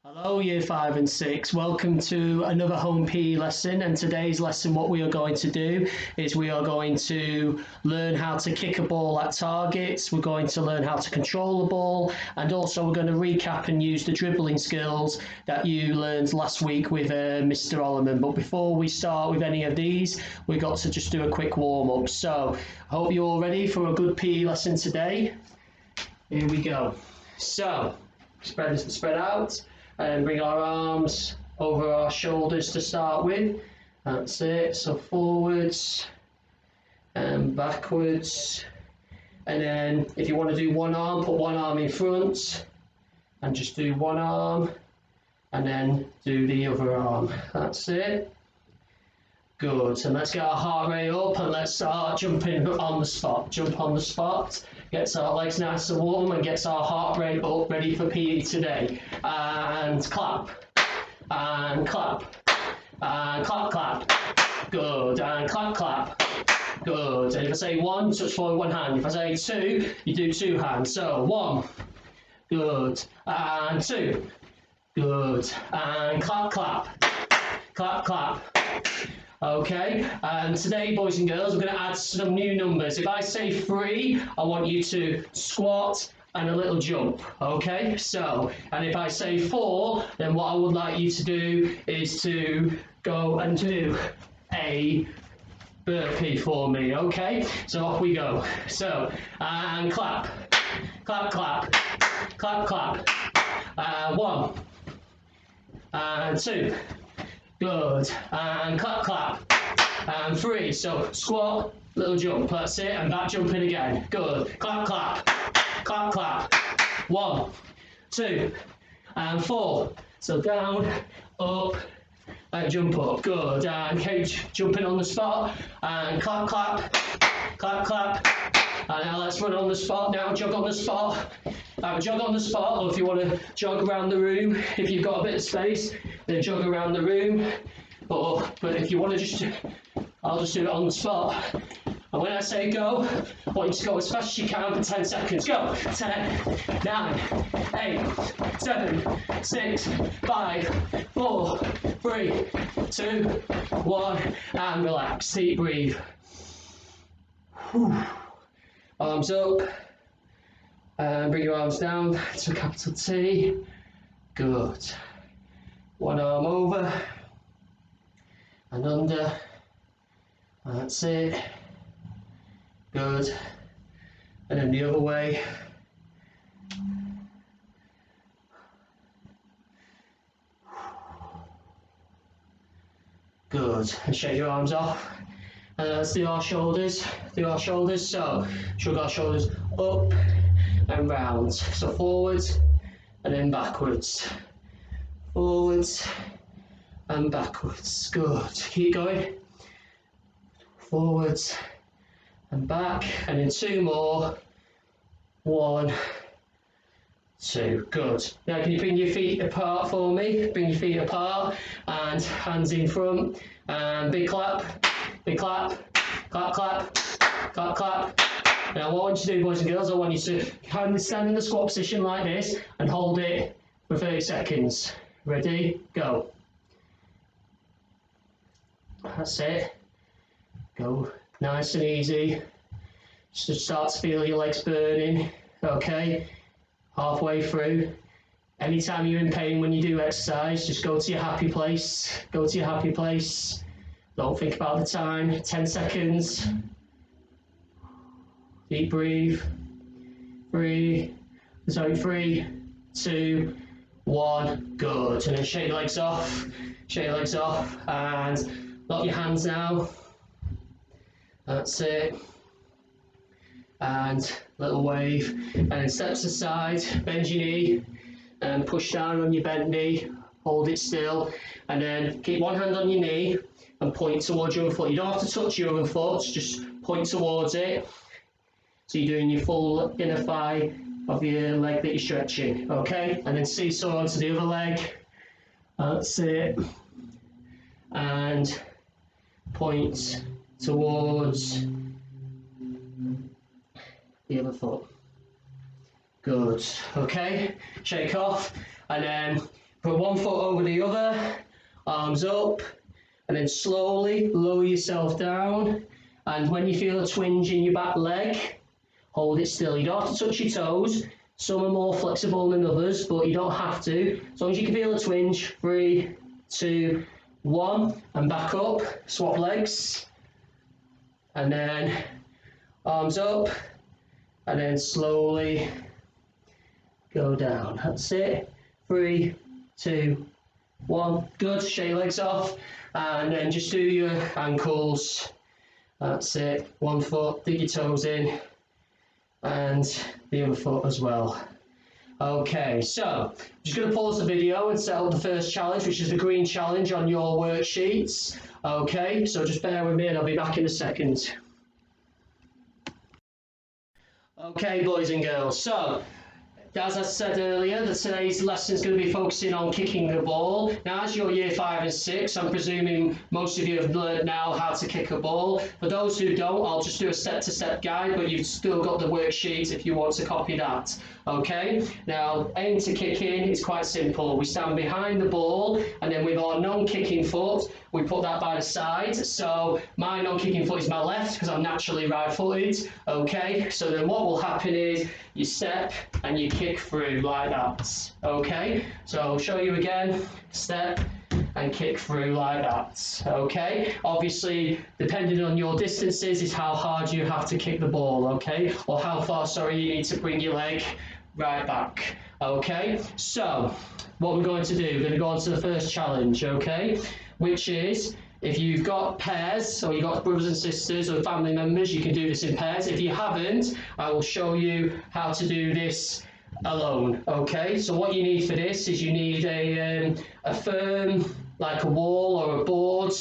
Hello, Year 5 and 6. Welcome to another Home PE lesson. And today's lesson, what we are going to do is we are going to learn how to kick a ball at targets. We're going to learn how to control the ball. And also we're going to recap and use the dribbling skills that you learned last week with Mr. Ollerman. But before we start with any of these, we've got to just do a quick warm-up. So I hope you're all ready for a good PE lesson today. Here we go. So spread out. And bring our arms over our shoulders to start with. That's it. So forwards and backwards. And then if you want to do one arm, put one arm in front and just do one arm and then do the other arm. That's it. Good. And let's get our heart rate up and let's start jumping on the spot. Jump on the spot. Gets our legs nice and warm and gets our heart rate up, ready for PE today. And clap. And clap. And clap, clap. Good. And clap, clap. Good. And if I say one, touch forward one hand. If I say two, you do two hands. So one. Good. And two. Good. And clap, clap. Clap, clap. Okay, and today, boys and girls, we're going to add some new numbers. If I say 3, I want you to squat and a little jump, okay? So, and if I say 4, then what I would like you to do is to go and do a burpee for me, okay? So off we go. So, and clap, clap, clap, clap, clap. 1, and 2. Good. And clap, clap. And 3. So squat, little jump. That's it. And back jumping again. Good. Clap, clap. Clap, clap. 1, 2, and 4. So down, up, and jump up. Good. And keep jumping on the spot. And clap, clap. Clap, clap. And now let's run on the spot. Now jog on the spot. Jog on the spot, or if you want to jog around the room, if you've got a bit of space, then jog around the room. But if you want to just, I'll just do it on the spot. And when I say go, I want you to go as fast as you can for 10 seconds. Go. 10, 9, 8, 7, 6, 5, 4, 3, 2, 1, and relax. Deep breathe. Whew. Arms up. And bring your arms down to a capital T. Good. One arm over and under. That's it. Good. And then the other way. Good. And shake your arms off. And let's do our shoulders. Do our shoulders. So shrug our shoulders up and round. So forwards and then backwards. Forwards and backwards. Good. Keep going. Forwards and back. And then 2 more. 1, 2. Good. Now can you bring your feet apart for me? Bring your feet apart and hands in front. And big clap. Big clap. Clap, clap. Clap, clap. Now what I want you to do, boys and girls, I want you to kind of stand in the squat position like this and hold it for 30 seconds. Ready? Go. That's it. Go. Nice and easy. Just start to feel your legs burning. Okay. Halfway through. Anytime you're in pain when you do exercise, just go to your happy place. Go to your happy place. Don't think about the time. 10 seconds. Deep breathe. 3, 2, 1. Good. And then shake your legs off. Shake your legs off. And lock your hands now. That's it. And little wave. And then steps aside. Bend your knee. And push down on your bent knee. Hold it still. And then keep one hand on your knee and point towards your other foot. You don't have to touch your other foot. Just point towards it. So you're doing your full inner thigh of your leg that you're stretching, okay? And then seesaw onto the other leg. That's it. And point towards the other foot. Good. Okay, shake off, and then Put one foot over the other, arms up, and then slowly lower yourself down. And when you feel a twinge in your back leg, hold it still. You don't have to touch your toes. Some are more flexible than others, but you don't have to. As long as you can feel a twinge. 3, 2, 1, and back up. Swap legs. And then arms up, and then slowly go down. That's it. 3, 2, 1. Good. Shake your legs off, and then just do your ankles. That's it. One foot, dig your toes in, and the other foot as well. Okay, so I'm just going to pause the video and set up the first challenge, which is the green challenge on your worksheets. Okay, so just bear with me and I'll be back in a second. Okay, boys and girls, so as I said earlier, today's lesson is going to be focusing on kicking the ball. Now, as you're year 5 and 6, I'm presuming most of you have learned now how to kick a ball. For those who don't, I'll just do a step-to-step guide, but you've still got the worksheet if you want to copy that. Okay, now aim to kick in is quite simple. We stand behind the ball, and then with our non-kicking foot, we put that by the side. So my non-kicking foot is my left because I'm naturally right-footed. Okay, so then what will happen is you step and you kick through like that. Okay, so I'll show you again. Step and kick through like that. Okay, obviously depending on your distances is how hard you have to kick the ball. Okay, or how far, sorry, you need to bring your leg right back. Okay, so what we're going to do, we're going to go on to the first challenge. Okay, which is if you've got pairs, or you've got brothers and sisters or family members, you can do this in pairs. If you haven't, I will show you how to do this alone. Okay, so what you need for this is you need a firm, like a wall or a board,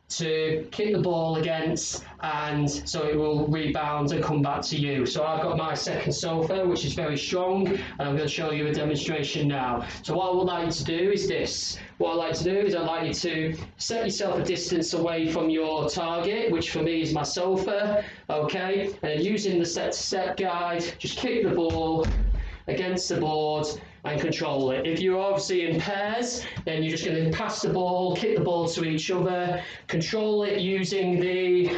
to kick the ball against, and so it will rebound and come back to you. So I've got my second sofa, which is very strong, and I'm going to show you a demonstration now. So what I would like you to do is this. What I'd like to do is I'd like you to set yourself a distance away from your target, which for me is my sofa. Okay, and using the step-to-step guide, just kick the ball against the board and control it. If you're obviously in pairs, then you're just going to pass the ball, kick the ball to each other, control it using the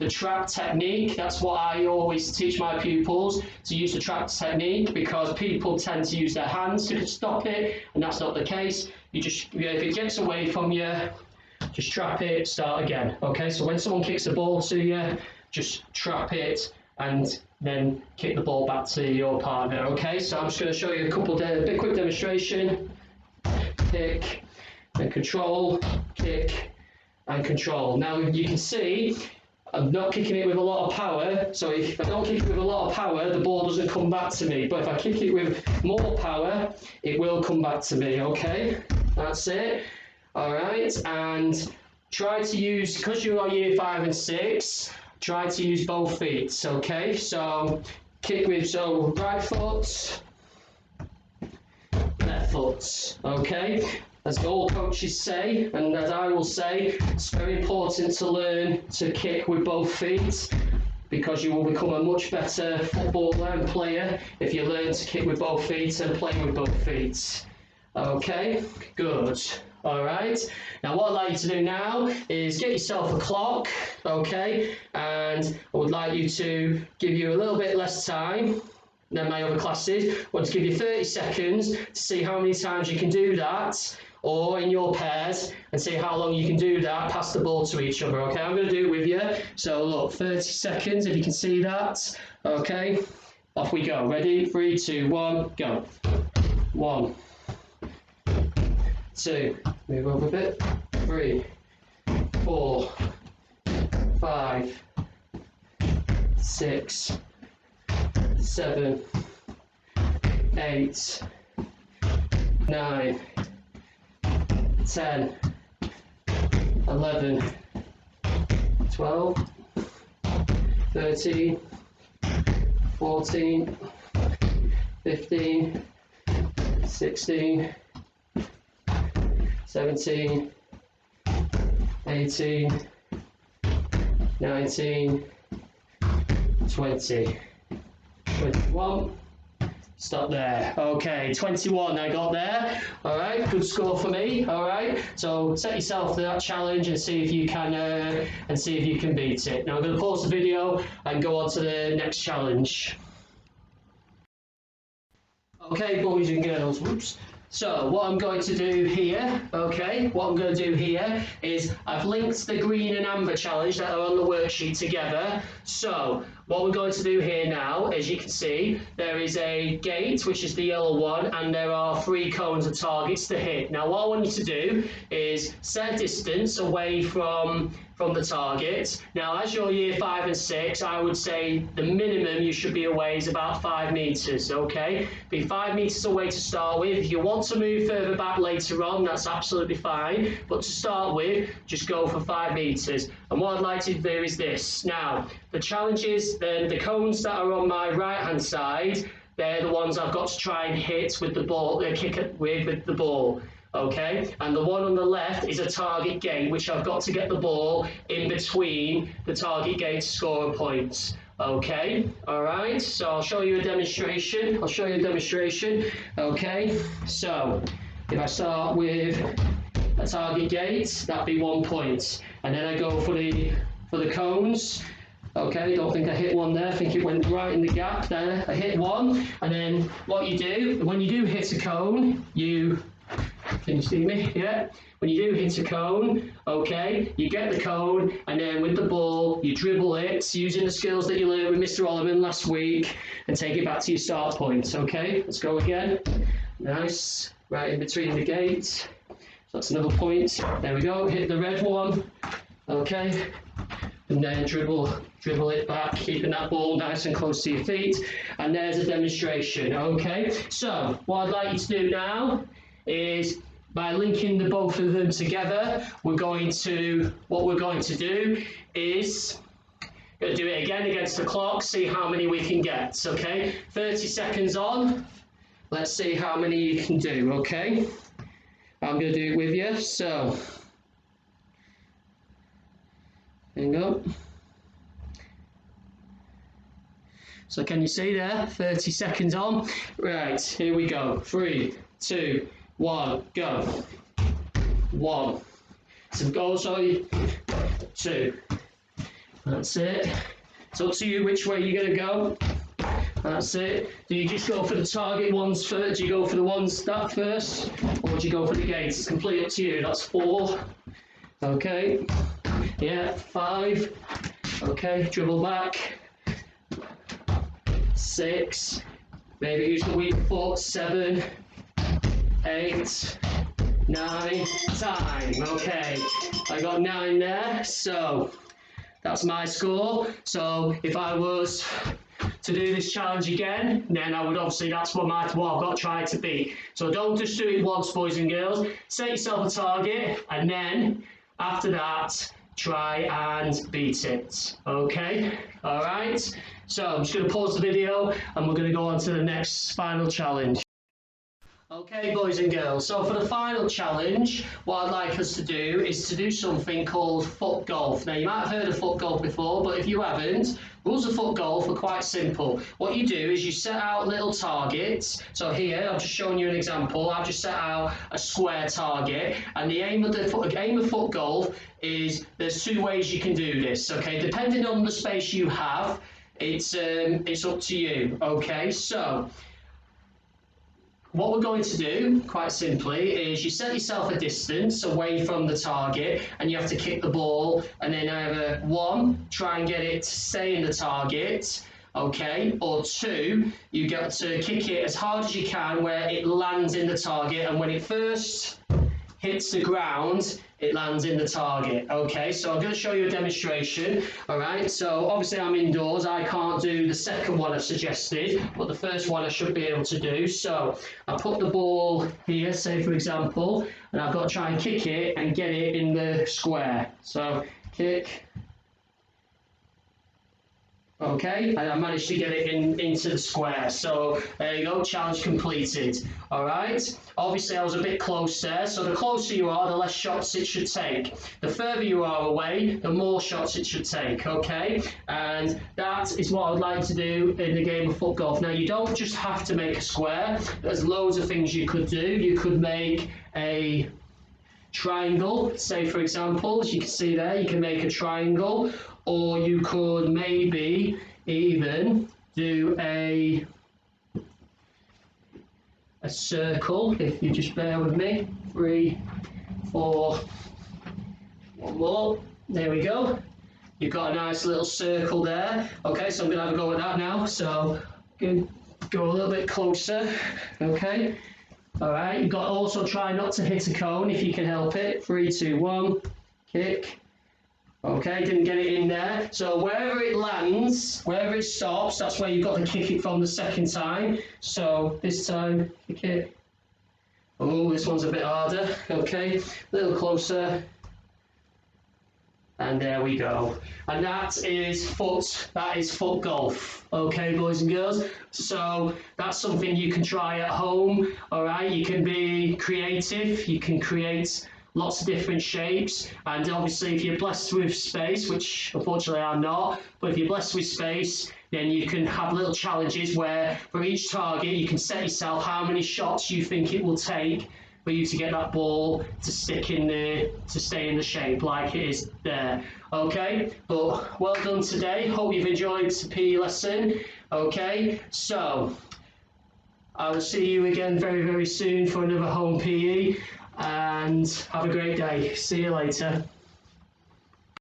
trap technique. That's what I always teach my pupils, to use the trap technique, because people tend to use their hands to stop it, and that's not the case. You just, if it gets away from you, just trap it, start again. Okay, so when someone kicks the ball to you, just trap it and then kick the ball back to your partner. Okay, so I'm just going to show you a quick demonstration. Kick and control, kick and control. Now you can see I'm not kicking it with a lot of power, so if I don't kick it with a lot of power, the ball doesn't come back to me. But if I kick it with more power, it will come back to me. Okay, that's it. All right, and try to use, because you are year 5 and 6, try to use both feet. Okay, so kick with, so right foot, left foot. Okay, as all coaches say, and as I will say, it's very important to learn to kick with both feet, because you will become a much better footballer and player if you learn to kick with both feet and play with both feet. Okay, good. All right, now what I'd like you to do now is get yourself a clock, okay, and I would like you to give you a little bit less time than my other classes. I want to give you 30 seconds to see how many times you can do that, or in your pairs, and see how long you can do that, pass the ball to each other. Okay, I'm going to do it with you. So look, 30 seconds, if you can see that. Okay, off we go. Ready? 3, 2, 1, go. 1, 2, move over a bit. 3, 4, 5, 6, 7, 8, 9, 10, 11, 12, 13, 14, 15, 16, 17, 18, 19, 20, 21, Stop there. Okay, 21 I got there. All right, good score for me. All right, so set yourself that challenge and see if you can beat it. Now I'm going to pause the video and go on to the next challenge. Okay, boys and girls, whoops. So what I'm going to do here, is I've linked the green and amber challenge that are on the worksheet together. So what we're going to do here now, as you can see, there is a gate, which is the yellow one, and there are 3 cones of targets to hit. Now what I want you to do is set a distance away from the target. Now as you're year 5 and 6, I would say the minimum you should be away is about 5 metres, okay? Be 5 metres away to start with. If you want to move further back later on, that's absolutely fine, but to start with, just go for 5 metres. And what I'd like to do is this. Now, the challenge is the cones that are on my right hand side, they're the ones I've got to try and hit with the ball, kick it with the ball. Okay, and the one on the left is a target gate, which I've got to get the ball in between the target gate to score a point. Okay, all right, so I'll show you a demonstration. Okay, so if I start with a target gate, that'd be 1 point, and then I go for the cones. Okay, don't think I hit one there, I think it went right in the gap there. I hit one, and then what you do, when you do hit a cone, can you see me? Yeah. When you do hit a cone, okay, you get the cone, and then with the ball, you dribble it using the skills that you learned with Mr. Oliver last week, and take it back to your start point. Okay, let's go again. Nice, right in between the gates. So that's another point. There we go. Hit the red one. Okay, and then dribble it back, keeping that ball nice and close to your feet. And there's a demonstration. Okay, so what I'd like you to do now is, by linking the both of them together, what we're going to do is do it again against the clock, see how many we can get. Okay, 30 seconds on. Let's see how many you can do. Okay, I'm going to do it with you. So, hang on. So can you see there? 30 seconds on. Right, here we go. 3, 2, 1, go. 1. So go, sorry. 2. That's it. It's up to you which way you're going to go. That's it. Do you just go for the target ones first? Do you go for the ones that first? Or do you go for the gates? It's completely up to you. That's 4. Okay. Yeah, 5. Okay, dribble back. 6. Maybe use the weak foot. 7. 8, 9, time. Okay, I got 9 there, so that's my score. So if I was to do this challenge again, then I would obviously, that's what I've got to try to beat. So don't just do it once, boys and girls. Set yourself a target, and then after that, try and beat it. Okay, all right. So I'm just going to pause the video, and we're going to go on to the next final challenge. Okay, boys and girls, so for the final challenge, what I'd like us to do is to do something called foot golf. Now, you might have heard of foot golf before, but if you haven't, rules of foot golf are quite simple. What you do is you set out little targets. So here, I've just shown you an example. I've just set out a square target, and the aim of foot golf is there's 2 ways you can do this, okay? Depending on the space you have, it's up to you, okay? So what we're going to do, quite simply, is you set yourself a distance away from the target, and you have to kick the ball, and then either 1, try and get it to stay in the target, okay, or 2, you get to kick it as hard as you can where it lands in the target, and when it first hits the ground, it lands in the target. Okay, so I'm going to show you a demonstration. All right, so obviously I'm indoors. I can't do the second one I suggested, but the first one I should be able to do. So I put the ball here, say for example, and I've got to try and kick it and get it in the square. So kick. Okay, and I managed to get it into the square. So there you go, challenge completed. All right, obviously I was a bit close there. So the closer you are, the less shots it should take. The further you are away, the more shots it should take. Okay, and that is what I would like to do in the game of foot golf. Now you don't just have to make a square. There's loads of things you could do. You could make a triangle, say for example, as you can see there, you can make a triangle, or you could maybe even do a circle, if you just bear with me. 3, 4, one more, there we go. You've got a nice little circle there. Okay, so I'm going to have a go at that now. So go a little bit closer. Okay. All right, you've got to also try not to hit a cone if you can help it. 3, 2, 1, kick. Okay, didn't get it in there. So wherever it lands, wherever it stops, that's where you've got to kick it from the second time. So this time, kick it. Oh, this one's a bit harder. Okay, a little closer. And there we go. And that is foot golf. Okay, boys and girls. So that's something you can try at home. All right, you can be creative. You can create lots of different shapes. And obviously, if you're blessed with space, which unfortunately I'm not, but if you're blessed with space, then you can have little challenges where for each target, you can set yourself how many shots you think it will take for you to get that ball to stick in there, to stay in the shape like it is there. Okay, but well done today. Hope you've enjoyed the PE lesson. Okay, so I will see you again very, very soon for another home PE, and have a great day. See you later.